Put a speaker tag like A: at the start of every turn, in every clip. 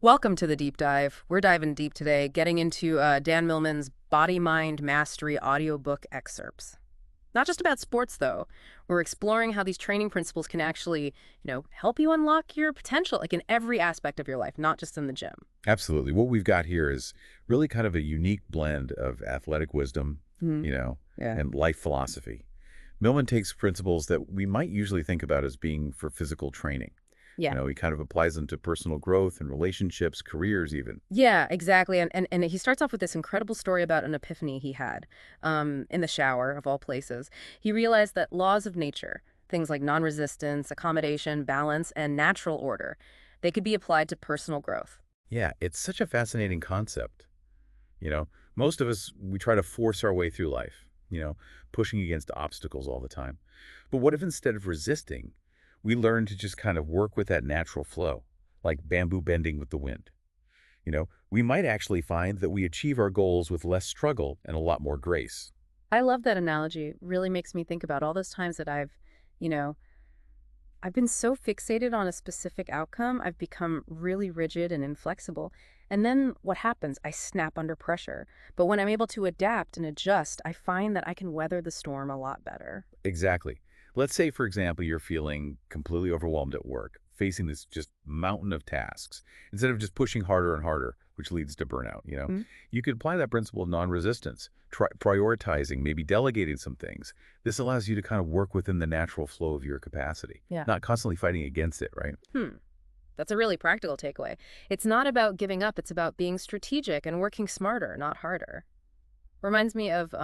A: Welcome to the deep dive. We're diving deep today, getting into Dan Millman's Body Mind Mastery audiobook excerpts. Not just about sports, though. We're exploring how these training principles can actually, help you unlock your potential, like in every aspect of your life, not just in the gym.
B: Absolutely. What we've got here is really kind of a unique blend of athletic wisdom,
A: Hmm.
B: you know,
A: Yeah.
B: and life philosophy. Millman takes principles that we might usually think about as being for physical training.
A: Yeah.
B: He kind of applies them to personal growth and relationships, careers even.
A: Yeah, exactly. And he starts off with this incredible story about an epiphany he had in the shower, of all places. He realized that laws of nature, things like non-resistance, accommodation, balance, and natural order, they could be applied to personal growth.
B: Yeah, it's such a fascinating concept. You know, most of us, we try to force our way through life, pushing against obstacles all the time. But what if instead of resisting, we learn to just kind of work with that natural flow, like bamboo bending with the wind? We might actually find that we achieve our goals with less struggle and a lot more grace.
A: I love that analogy. It really makes me think about all those times that you know, I've been so fixated on a specific outcome, I've become really rigid and inflexible. And then what happens? I snap under pressure. But when I'm able to adapt and adjust, I find that I can weather the storm a lot better.
B: Exactly. Let's say, for example, you're feeling completely overwhelmed at work, facing this just mountain of tasks, instead of just pushing harder and harder, which leads to burnout.
A: Mm.
B: You could apply that principle of non-resistance, prioritizing, maybe delegating some things. This allows you to kind of work within the natural flow of your capacity,
A: Yeah.
B: not constantly fighting against it, right?
A: Hmm. That's a really practical takeaway. It's not about giving up, it's about being strategic and working smarter, not harder. Reminds me of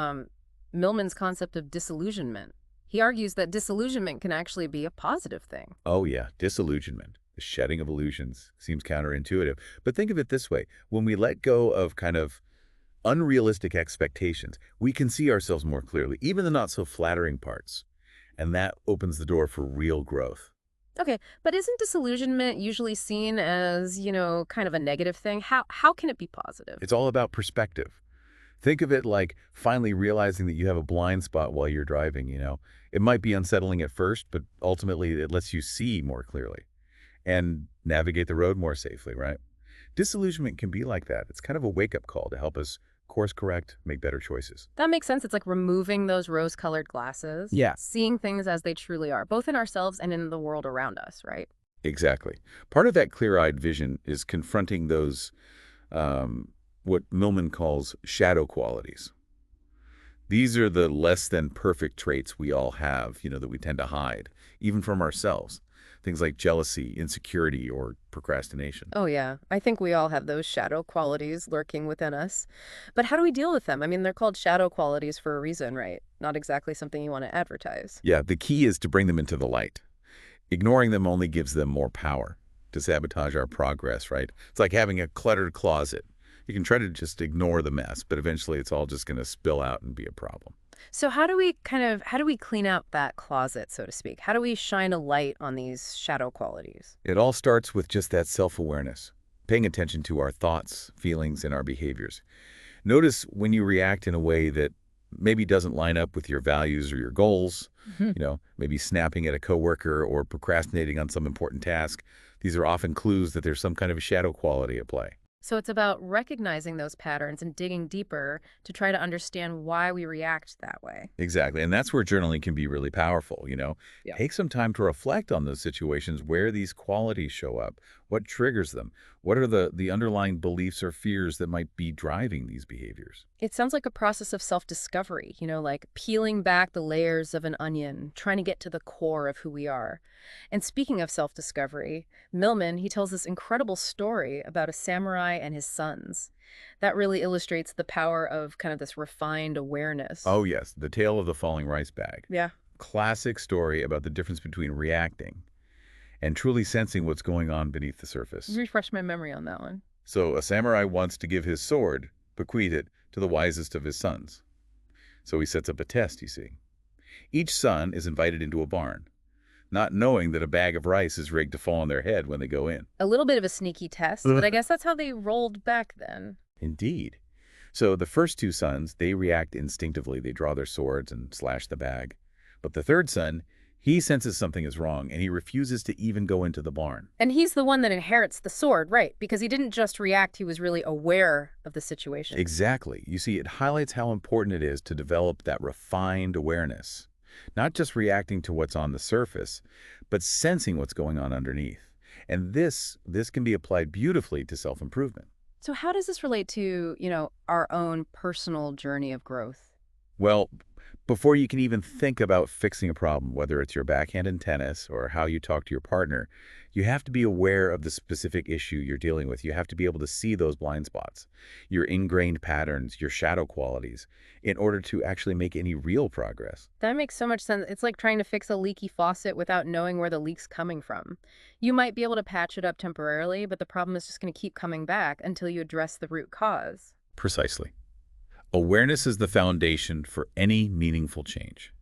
A: Millman's concept of disillusionment. He argues that disillusionment can actually be a positive thing.
B: Oh yeah, disillusionment, the shedding of illusions seems counterintuitive. But think of it this way. When we let go of kind of unrealistic expectations, we can see ourselves more clearly, even the not so flattering parts. And that opens the door for real growth.
A: Okay, but isn't disillusionment usually seen as, kind of a negative thing? How can it be positive?
B: It's all about perspective. Think of it like finally realizing that you have a blind spot while you're driving. It might be unsettling at first, but ultimately it lets you see more clearly and navigate the road more safely, right? Disillusionment can be like that. It's kind of a wake-up call to help us course correct, make better choices.
A: That makes sense. It's like removing those rose-colored glasses,
B: Yeah,
A: seeing things as they truly are, both in ourselves and in the world around us, right?
B: exactly. Part of that clear-eyed vision is confronting those, what Millman calls shadow qualities. These are the less than perfect traits we all have, that we tend to hide, even from ourselves. Things like jealousy, insecurity, or procrastination.
A: Oh, yeah. I think we all have those shadow qualities lurking within us. But how do we deal with them? I mean, they're called shadow qualities for a reason, right? Not exactly something you want to advertise.
B: Yeah, the key is to bring them into the light. Ignoring them only gives them more power to sabotage our progress, right? It's like having a cluttered closet. You can try to just ignore the mess, but eventually it's all just going to spill out and be a problem.
A: So how do we clean out that closet, so to speak? How do we shine a light on these shadow qualities?
B: It all starts with just that self-awareness, paying attention to our thoughts, feelings, and our behaviors. Notice when you react in a way that maybe doesn't line up with your values or your goals, maybe snapping at a coworker or procrastinating on some important task. These are often clues that there's some kind of a shadow quality at play.
A: So it's about recognizing those patterns and digging deeper to try to understand why we react that way.
B: Exactly. And that's where journaling can be really powerful.
A: Yeah.
B: Take some time to reflect on those situations where these qualities show up. What triggers them? What are the underlying beliefs or fears that might be driving these behaviors?
A: It sounds like a process of self-discovery, like peeling back the layers of an onion, trying to get to the core of who we are. And speaking of self-discovery, Millman, he tells this incredible story about a samurai and his sons. That really illustrates the power of kind of this refined awareness.
B: Oh, yes, the tale of the falling rice bag.
A: Yeah.
B: Classic story about the difference between reacting and truly sensing what's going on beneath the surface.
A: Refresh my memory on that one.
B: So a samurai wants to give his sword, bequeath it, to the wisest of his sons. So he sets up a test, you see. Each son is invited into a barn, not knowing that a bag of rice is rigged to fall on their head when they go in.
A: A little bit of a sneaky test, but I guess that's how they rolled back then.
B: Indeed. So the first two sons, they react instinctively. They draw their swords and slash the bag. But the third son, He senses something is wrong, and he refuses to even go into the barn.
A: And he's the one that inherits the sword, right? Because he didn't just react, he was really aware of the situation.
B: Exactly. You see, it highlights how important it is to develop that refined awareness. Not just reacting to what's on the surface, but sensing what's going on underneath. And this can be applied beautifully to self-improvement.
A: So how does this relate to, our own personal journey of growth?
B: Well, before you can even think about fixing a problem, whether it's your backhand in tennis or how you talk to your partner, you have to be aware of the specific issue you're dealing with. You have to be able to see those blind spots, your ingrained patterns, your shadow qualities, in order to actually make any real progress.
A: That makes so much sense. It's like trying to fix a leaky faucet without knowing where the leak's coming from. You might be able to patch it up temporarily, but the problem is just going to keep coming back until you address the root cause.
B: Precisely. Awareness is the foundation for any meaningful change.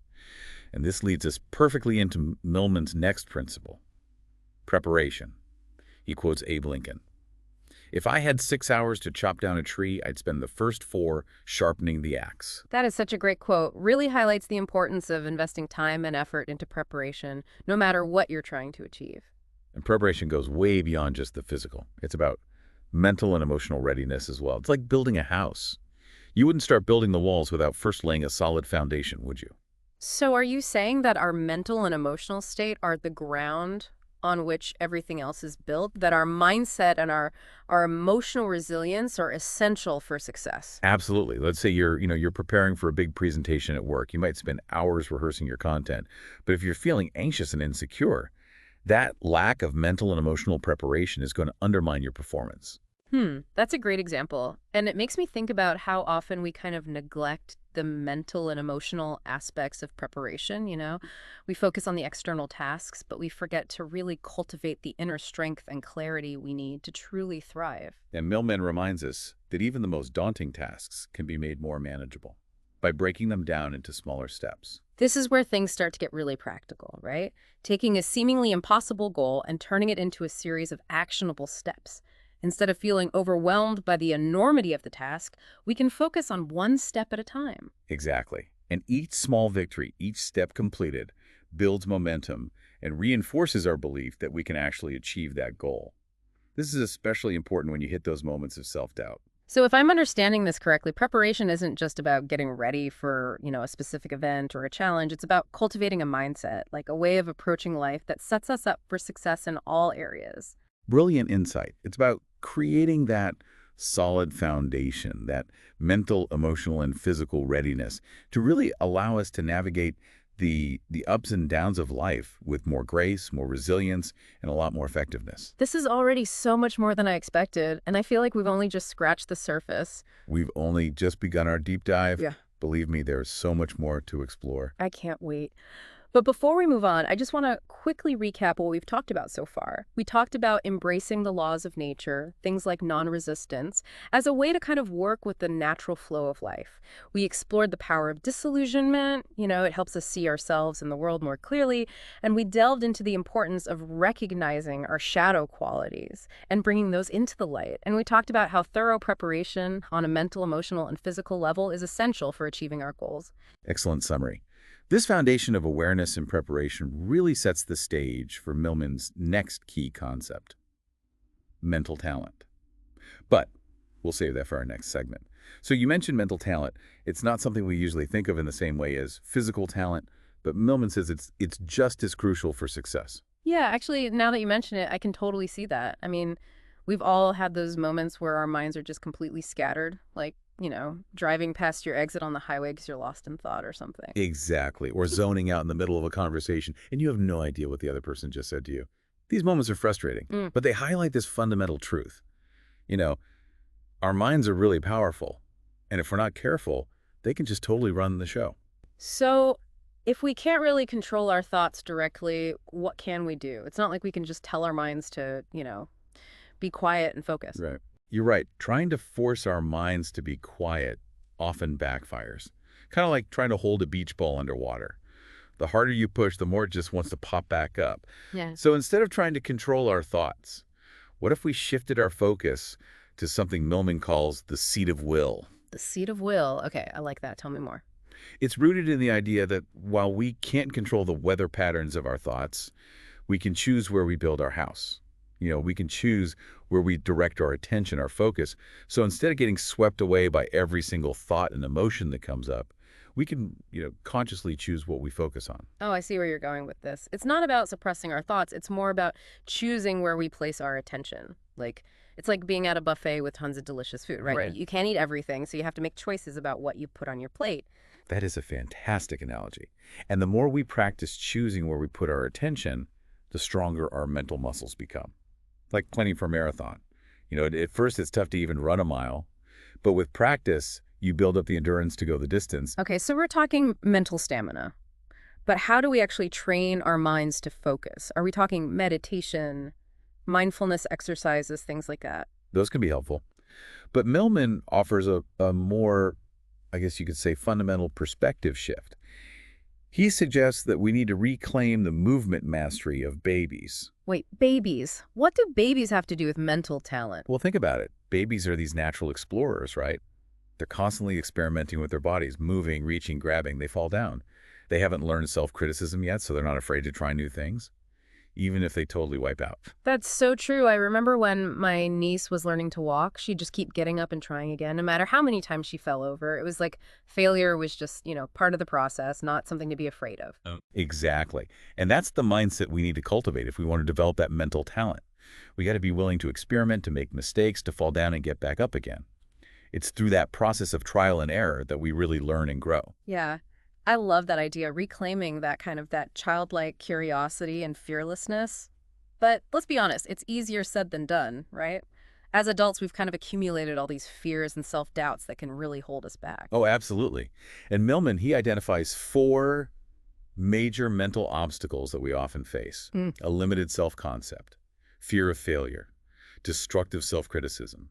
B: And this leads us perfectly into Millman's next principle, preparation. He quotes Abe Lincoln. If I had 6 hours to chop down a tree, I'd spend the first 4 sharpening the axe.
A: That is such a great quote. Really highlights the importance of investing time and effort into preparation, no matter what you're trying to achieve.
B: And preparation goes way beyond just the physical. It's about mental and emotional readiness as well. It's like building a house. You wouldn't start building the walls without first laying a solid foundation, would you?
A: So are you saying that our mental and emotional state are the ground on which everything else is built, that our mindset and our emotional resilience are essential for success?
B: Absolutely. Let's say you're preparing for a big presentation at work. You might spend hours rehearsing your content, but if you're feeling anxious and insecure, that lack of mental and emotional preparation is going to undermine your performance.
A: That's a great example. And it makes me think about how often we kind of neglect the mental and emotional aspects of preparation. We focus on the external tasks, but we forget to really cultivate the inner strength and clarity we need to truly thrive.
B: And Millman reminds us that even the most daunting tasks can be made more manageable by breaking them down into smaller steps.
A: This is where things start to get really practical, right? Taking a seemingly impossible goal and turning it into a series of actionable steps. Instead of feeling overwhelmed by the enormity of the task, we can focus on one step at a time.
B: Exactly. And each small victory, each step completed, builds momentum and reinforces our belief that we can actually achieve that goal. This is especially important when you hit those moments of self-doubt.
A: So if I'm understanding this correctly, preparation isn't just about getting ready for, a specific event or a challenge. It's about cultivating a mindset, like a way of approaching life that sets us up for success in all areas.
B: Brilliant insight. It's about creating that solid foundation, that mental, emotional, and physical readiness to really allow us to navigate the ups and downs of life with more grace, more resilience, and a lot more effectiveness.
A: This is already so much more than I expected, and I feel like we've only just scratched the surface.
B: We've only just begun our deep dive.
A: Yeah.
B: Believe me, there's so much more to explore.
A: I can't wait. But before we move on, I just want to quickly recap what we've talked about so far. We talked about embracing the laws of nature, things like non-resistance, as a way to kind of work with the natural flow of life. We explored the power of disillusionment. It helps us see ourselves and the world more clearly. And we delved into the importance of recognizing our shadow qualities and bringing those into the light. And we talked about how thorough preparation on a mental, emotional, and physical level is essential for achieving our goals.
B: Excellent summary. This foundation of awareness and preparation really sets the stage for Millman's next key concept, mental talent. But we'll save that for our next segment. So you mentioned mental talent. It's not something we usually think of in the same way as physical talent, but Millman says it's just as crucial for success.
A: Yeah, actually, now that you mention it, I can totally see that. I mean, we've all had those moments where our minds are just completely scattered, like, driving past your exit on the highway because you're lost in thought or something.
B: Exactly. Or zoning out in the middle of a conversation, and you have no idea what the other person just said to you. These moments are frustrating, but they highlight this fundamental truth. Our minds are really powerful, and if we're not careful, they can just totally run the show.
A: So if we can't really control our thoughts directly, what can we do? It's not like we can just tell our minds to, be quiet and focus.
B: Right. You're right. Trying to force our minds to be quiet often backfires. Kind of like trying to hold a beach ball underwater. The harder you push, the more it just wants to pop back up.
A: Yeah.
B: So instead of trying to control our thoughts, what if we shifted our focus to something Millman calls the seat of will?
A: The seat of will. Okay, I like that. Tell me more.
B: It's rooted in the idea that while we can't control the weather patterns of our thoughts, we can choose where we build our house. We can choose where we direct our attention, our focus. So instead of getting swept away by every single thought and emotion that comes up, we can, consciously choose what we focus on.
A: Oh, I see where you're going with this. It's not about suppressing our thoughts. It's more about choosing where we place our attention. Like, it's like being at a buffet with tons of delicious food, right?
B: Right.
A: You can't eat everything, so you have to make choices about what you put on your plate.
B: That is a fantastic analogy. And the more we practice choosing where we put our attention, the stronger our mental muscles become. Like planning for a marathon. At first it's tough to even run a mile, but with practice, you build up the endurance to go the distance.
A: Okay, so we're talking mental stamina. But how do we actually train our minds to focus? Are we talking meditation, mindfulness exercises, things like that?
B: Those can be helpful. But Millman offers a more, I guess you could say, fundamental perspective shift. He suggests that we need to reclaim the movement mastery of babies.
A: Wait, babies. What do babies have to do with mental talent?
B: Well, think about it. Babies are these natural explorers, right? They're constantly experimenting with their bodies, moving, reaching, grabbing. They fall down. They haven't learned self-criticism yet, so they're not afraid to try new things, even if they totally wipe out.
A: That's so true. I remember when my niece was learning to walk, she'd just keep getting up and trying again, no matter how many times she fell over. It was like failure was just, part of the process, not something to be afraid of.
B: Oh. Exactly. And that's the mindset we need to cultivate if we want to develop that mental talent. We got to be willing to experiment, to make mistakes, to fall down and get back up again. It's through that process of trial and error that we really learn and grow.
A: Yeah. I love that idea, reclaiming that childlike curiosity and fearlessness. But let's be honest, it's easier said than done, right? As adults, we've kind of accumulated all these fears and self-doubts that can really hold us back.
B: Oh, absolutely. And Millman, he identifies 4 major mental obstacles that we often face.
A: Mm.
B: A limited self-concept, fear of failure, destructive self-criticism,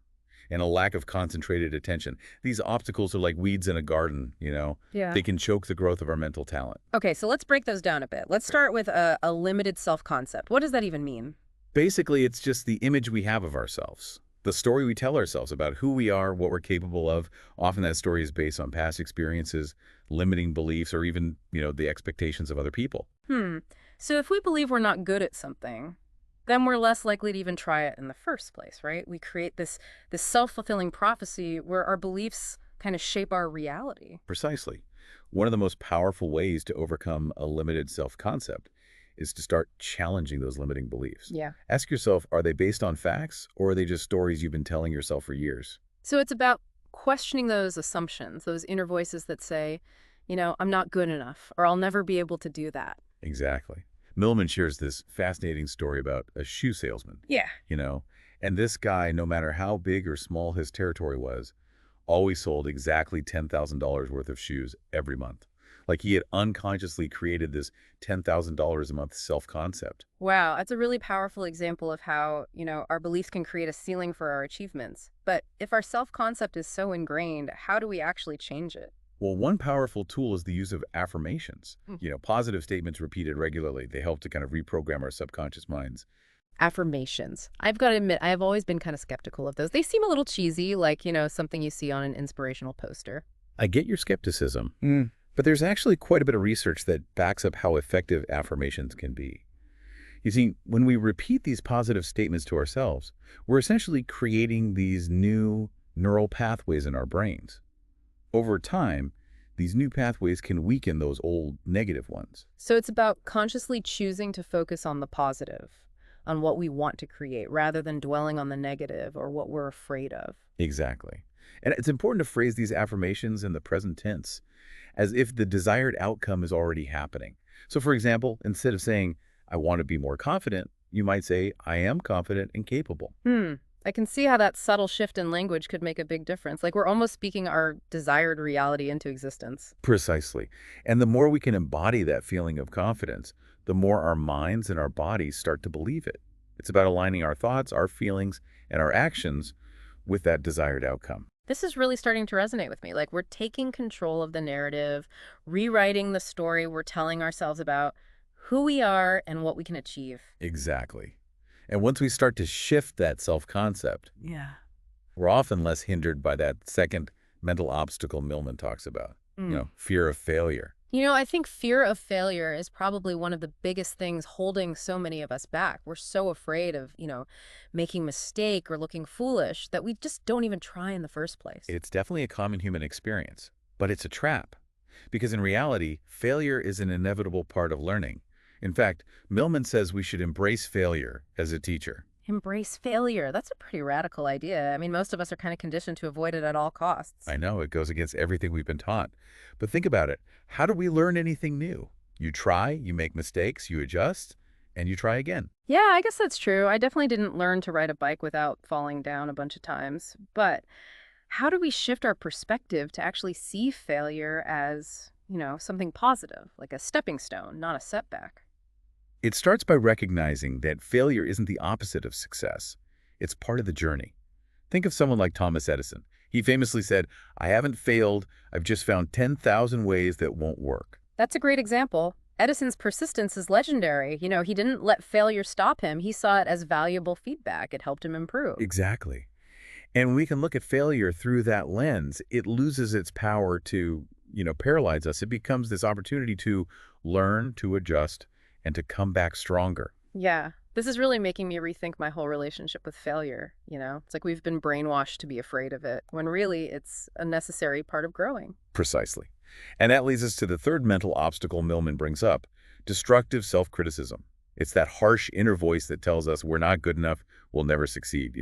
B: and a lack of concentrated attention. These obstacles are like weeds in a garden,
A: Yeah.
B: They can choke the growth of our mental talent.
A: Okay, so let's break those down a bit. Let's start with a limited self-concept. What does that even mean?
B: Basically, it's just the image we have of ourselves, the story we tell ourselves about who we are, what we're capable of. Often that story is based on past experiences, limiting beliefs, or even, the expectations of other people.
A: So if we believe we're not good at something, then we're less likely to even try it in the first place, right? We create this self-fulfilling prophecy where our beliefs kind of shape our reality.
B: Precisely. One of the most powerful ways to overcome a limited self-concept is to start challenging those limiting beliefs.
A: Yeah.
B: Ask yourself, are they based on facts, or are they just stories you've been telling yourself for years?
A: So it's about questioning those assumptions, those inner voices that say, I'm not good enough, or I'll never be able to do that.
B: Exactly. Millman shares this fascinating story about a shoe salesman,
A: Yeah.
B: and this guy, no matter how big or small his territory was, always sold exactly $10,000 worth of shoes every month. Like he had unconsciously created this $10,000 a month self-concept.
A: Wow, that's a really powerful example of how, our beliefs can create a ceiling for our achievements. But if our self-concept is so ingrained, how do we actually change it?
B: Well, one powerful tool is the use of affirmations. Positive statements repeated regularly. They help to kind of reprogram our subconscious minds.
A: Affirmations. I've got to admit, I have always been kind of skeptical of those. They seem a little cheesy, like, something you see on an inspirational poster.
B: I get your skepticism, but there's actually quite a bit of research that backs up how effective affirmations can be. You see, when we repeat these positive statements to ourselves, we're essentially creating these new neural pathways in our brains. Over time, these new pathways can weaken those old negative ones.
A: So it's about consciously choosing to focus on the positive, on what we want to create, rather than dwelling on the negative or what we're afraid of.
B: Exactly. And it's important to phrase these affirmations in the present tense, as if the desired outcome is already happening. So for example, instead of saying, I want to be more confident, you might say, I am confident and capable.
A: I can see how that subtle shift in language could make a big difference. Like we're almost speaking our desired reality into existence.
B: Precisely. And the more we can embody that feeling of confidence, the more our minds and our bodies start to believe it. It's about aligning our thoughts, our feelings, and our actions with that desired outcome.
A: This is really starting to resonate with me. Like we're taking control of the narrative, rewriting the story we're telling ourselves about who we are and what we can achieve.
B: Exactly. And once we start to shift that self-concept,
A: Yeah.
B: we're often less hindered by that second mental obstacle Millman talks about. fear of failure.
A: I think fear of failure is probably one of the biggest things holding so many of us back. We're so afraid of, making a mistake or looking foolish that we just don't even try in the first place.
B: It's definitely a common human experience, but it's a trap. Because in reality, failure is an inevitable part of learning. In fact, Millman says we should embrace failure as a teacher.
A: Embrace failure. That's a pretty radical idea. I mean, most of us are kind of conditioned to avoid it at all costs.
B: I know it goes against everything we've been taught. But think about it. How do we learn anything new? You try, you make mistakes, you adjust, and you try again.
A: Yeah, I guess that's true. I definitely didn't learn to ride a bike without falling down a bunch of times. But how do we shift our perspective to actually see failure as, something positive, like a stepping stone, not a setback?
B: It starts by recognizing that failure isn't the opposite of success. It's part of the journey. Think of someone like Thomas Edison. He famously said, "I haven't failed, I've just found 10,000 ways that won't work."
A: That's a great example. Edison's persistence is legendary. He didn't let failure stop him. He saw it as valuable feedback. It helped him improve.
B: Exactly. And when we can look at failure through that lens, it loses its power to, paralyze us. It becomes this opportunity to learn, to adjust, and to come back stronger.
A: Yeah, this is really making me rethink my whole relationship with failure. It's like we've been brainwashed to be afraid of it, when really it's a necessary part of growing.
B: Precisely. And that leads us to the third mental obstacle Millman brings up, destructive self-criticism. It's that harsh inner voice that tells us we're not good enough, we'll never succeed,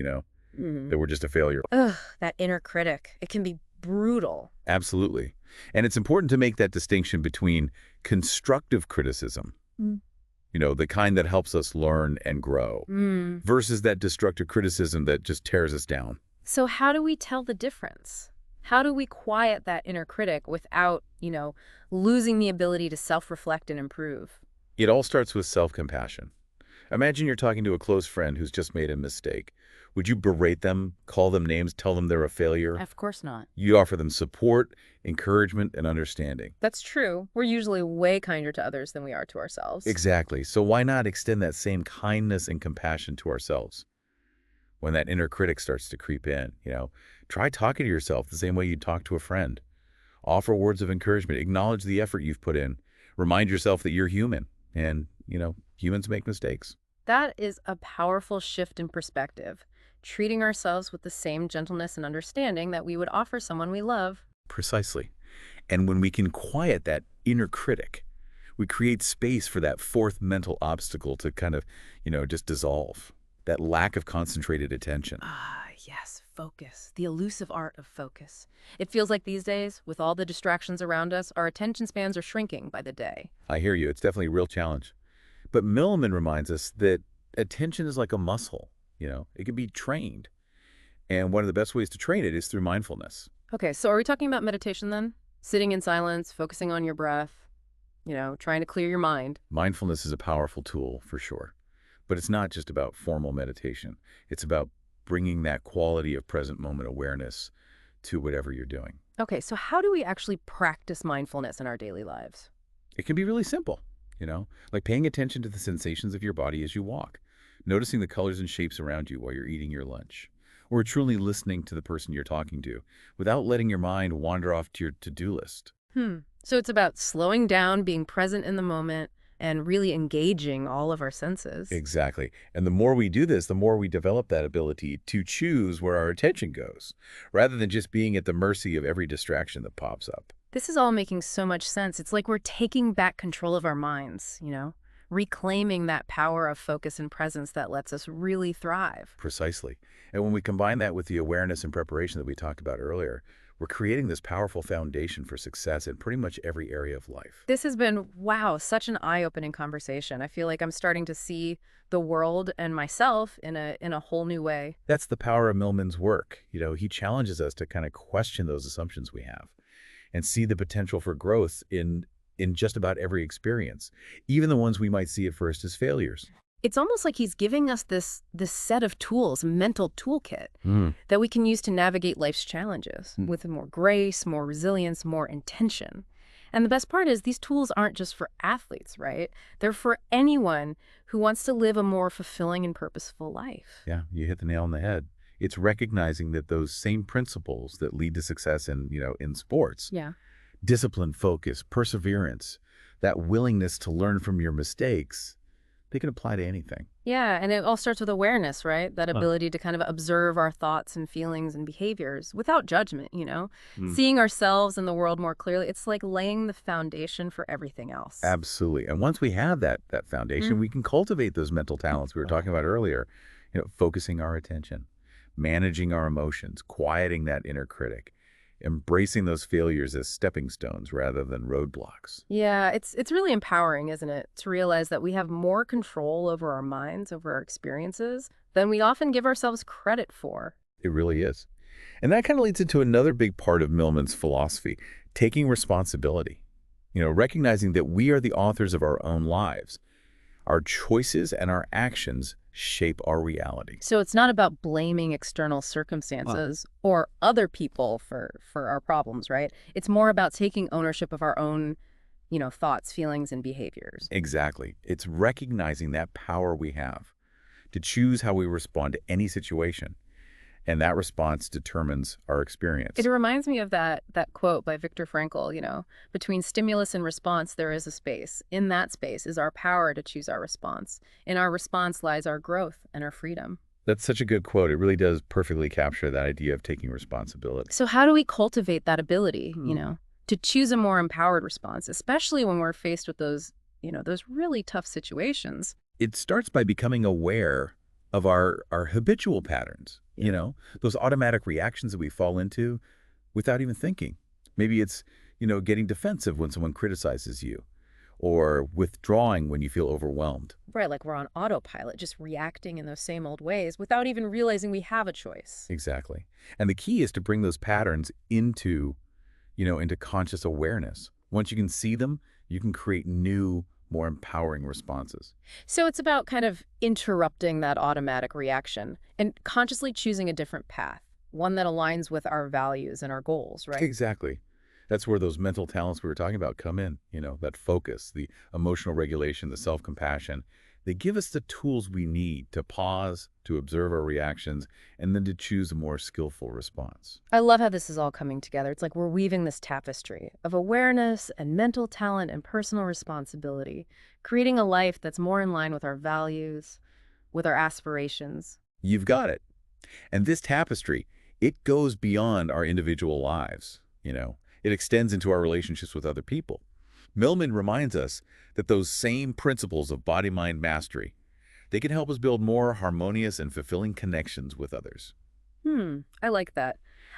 A: Hmm.
B: that we're just a failure.
A: Ugh, that inner critic. It can be brutal.
B: Absolutely. And it's important to make that distinction between constructive criticism, the kind that helps us learn and grow,
A: Mm.
B: versus that destructive criticism that just tears us down.
A: So how do we tell the difference? How do we quiet that inner critic without, losing the ability to self-reflect and improve?
B: It all starts with self-compassion. Imagine you're talking to a close friend who's just made a mistake. Would you berate them, call them names, tell them they're a failure?
A: Of course not.
B: You offer them support, encouragement, and understanding.
A: That's true. We're usually way kinder to others than we are to ourselves.
B: Exactly. So why not extend that same kindness and compassion to ourselves? When that inner critic starts to creep in, try talking to yourself the same way you'd talk to a friend. Offer words of encouragement. Acknowledge the effort you've put in. Remind yourself that you're human and, humans make mistakes.
A: That is a powerful shift in perspective, treating ourselves with the same gentleness and understanding that we would offer someone we love.
B: Precisely. And when we can quiet that inner critic, we create space for that fourth mental obstacle to kind of, just dissolve. That lack of concentrated attention.
A: Ah, yes, focus. The elusive art of focus. It feels like these days, with all the distractions around us, our attention spans are shrinking by the day.
B: I hear you. It's definitely a real challenge. But Millman reminds us that attention is like a muscle. It can be trained. And one of the best ways to train it is through mindfulness.
A: Okay, so are we talking about meditation then? Sitting in silence, focusing on your breath, trying to clear your mind.
B: Mindfulness is a powerful tool for sure. But it's not just about formal meditation. It's about bringing that quality of present moment awareness to whatever you're doing.
A: Okay, so how do we actually practice mindfulness in our daily lives?
B: It can be really simple, like paying attention to the sensations of your body as you walk, noticing the colors and shapes around you while you're eating your lunch, or truly listening to the person you're talking to without letting your mind wander off to your to-do list.
A: So it's about slowing down, being present in the moment, and really engaging all of our senses.
B: Exactly. And the more we do this, the more we develop that ability to choose where our attention goes, rather than just being at the mercy of every distraction that pops up.
A: This is all making so much sense. It's like we're taking back control of our minds, reclaiming that power of focus and presence that lets us really thrive.
B: Precisely. And when we combine that with the awareness and preparation that we talked about earlier, we're creating this powerful foundation for success in pretty much every area of life.
A: This has been, wow, such an eye-opening conversation. I feel like I'm starting to see the world and myself in a whole new way.
B: That's the power of Millman's work. He challenges us to kind of question those assumptions we have and see the potential for growth in just about every experience, even the ones we might see at first as failures.
A: It's almost like he's giving us this set of tools, mental toolkit, that we can use to navigate life's challenges with more grace, more resilience, more intention. And the best part is these tools aren't just for athletes, right? They're for anyone who wants to live a more fulfilling and purposeful life.
B: Yeah, you hit the nail on the head. It's recognizing that those same principles that lead to success in sports
A: Yeah.
B: Discipline, focus, perseverance, that willingness to learn from your mistakes, they can apply to anything.
A: Yeah, and it all starts with awareness, right? That
B: Huh.
A: ability to kind of observe our thoughts and feelings and behaviors without judgment,
B: Mm.
A: seeing ourselves and the world more clearly. It's like laying the foundation for everything else.
B: Absolutely. And once we have that foundation,
A: Mm.
B: we can cultivate those mental talents we were talking about earlier. Focusing our attention, managing our emotions, quieting that inner critic, embracing those failures as stepping stones rather than roadblocks.
A: Yeah, it's really empowering, isn't it, to realize that we have more control over our minds, over our experiences, than we often give ourselves credit for.
B: It really is. And that kind of leads into another big part of Millman's philosophy, taking responsibility. Recognizing that we are the authors of our own lives. Our choices and our actions shape our reality.
A: So it's not about blaming external
B: Wow.
A: circumstances or other people for our problems, right? It's more about taking ownership of our own, thoughts, feelings, and behaviors.
B: Exactly. It's recognizing that power we have to choose how we respond to any situation. And that response determines our
A: It
B: experience.
A: reminds me of that quote by Viktor Frankl, between stimulus and response there is a space. In that space is our power to choose our response. In our response lies our growth and our freedom.
B: That's such a good quote. It really does perfectly capture that idea of taking responsibility.
A: So how do we cultivate that ability,
B: Hmm.
A: to choose a more empowered response, especially when we're faced with those really tough situations?
B: It starts by becoming aware of our habitual patterns, those automatic reactions that we fall into without even thinking. Maybe it's, getting defensive when someone criticizes you or withdrawing when you feel overwhelmed.
A: Right, like we're on autopilot, just reacting in those same old ways without even realizing we have a choice.
B: Exactly. And the key is to bring those patterns into conscious awareness. Once you can see them, you can create new, more empowering responses.
A: So it's about kind of interrupting that automatic reaction and consciously choosing a different path, one that aligns with our values and our goals, right?
B: Exactly. That's where those mental talents we were talking about come in, that focus, the emotional regulation, the self-compassion. They give us the tools we need to pause, to observe our reactions, and then to choose a more skillful response.
A: I love how this is all coming together. It's like we're weaving this tapestry of awareness and mental talent and personal responsibility, creating a life that's more in line with our values, with our aspirations.
B: You've got it. And this tapestry, it goes beyond our individual lives. It extends into our relationships with other people. Millman reminds us that those same principles of body-mind mastery, they can help us build more harmonious and fulfilling connections with others.
A: I like that.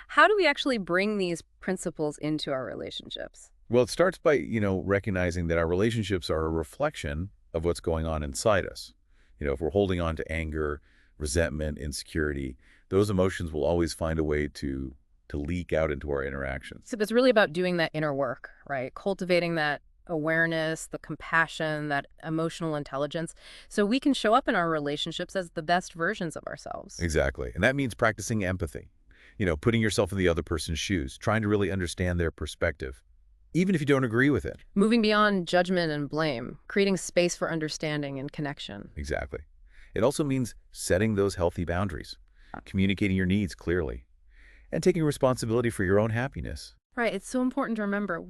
A: How do we actually bring these principles into our relationships?
B: Well, it starts by, recognizing that our relationships are a reflection of what's going on inside us. If we're holding on to anger, resentment, insecurity, those emotions will always find a way to leak out into our interactions.
A: So it's really about doing that inner work, right? Cultivating that awareness, the compassion, that emotional intelligence, so we can show up in our relationships as the best versions of ourselves.
B: Exactly. And that means practicing empathy, putting yourself in the other person's shoes, trying to really understand their perspective, even if you don't agree with it.
A: Moving beyond judgment and blame, creating space for understanding and connection.
B: Exactly. It also means setting those healthy boundaries, communicating your needs clearly, and taking responsibility for your own happiness.
A: Right. It's so important to remember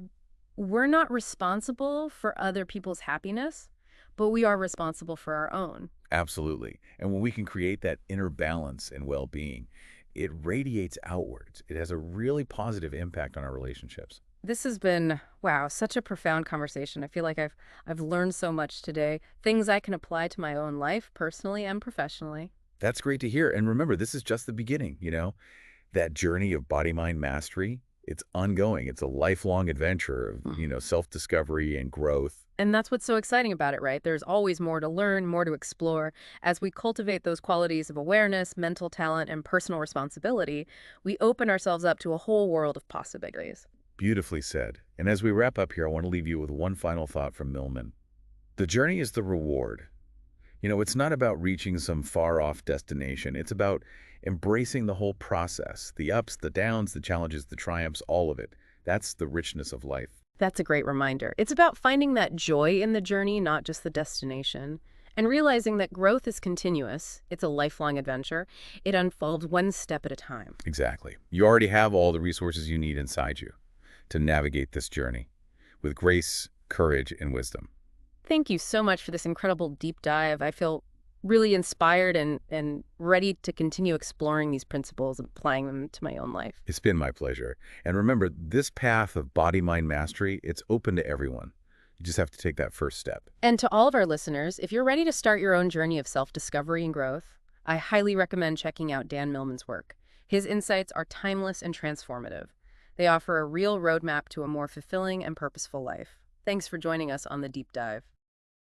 A: we're not responsible for other people's happiness, but we are responsible for our own.
B: Absolutely. And when we can create that inner balance and well-being, it radiates outwards. It has a really positive impact on our relationships.
A: This has been, wow, such a profound conversation. I feel like I've learned so much today, things I can apply to my own life, personally and professionally.
B: That's great to hear. And remember, this is just the beginning. That journey of body-mind mastery, it's ongoing. It's a lifelong adventure of, self-discovery and growth.
A: And that's what's so exciting about it, right? There's always more to learn, more to explore. As we cultivate those qualities of awareness, mental talent, and personal responsibility, we open ourselves up to a whole world of possibilities.
B: Beautifully said. And as we wrap up here, I want to leave you with one final thought from Millman. The journey is the reward. It's not about reaching some far-off destination. It's about embracing the whole process, the ups, the downs, the challenges, the triumphs, all of it. That's the richness of life.
A: That's a great reminder. It's about finding that joy in the journey, not just the destination, and realizing that growth is continuous. It's a lifelong adventure. It unfolds one step at a time.
B: Exactly. You already have all the resources you need inside you. to navigate this journey with grace, courage, and wisdom.
A: Thank you so much for this incredible deep dive. I feel really inspired and ready to continue exploring these principles and applying them to my own life.
B: It's been my pleasure. And remember, this path of body-mind mastery, it's open to everyone. You just have to take that first step.
A: And to all of our listeners, if you're ready to start your own journey of self-discovery and growth, I highly recommend checking out Dan Millman's work. His insights are timeless and transformative. They offer a real roadmap to a more fulfilling and purposeful life. Thanks for joining us on the deep dive.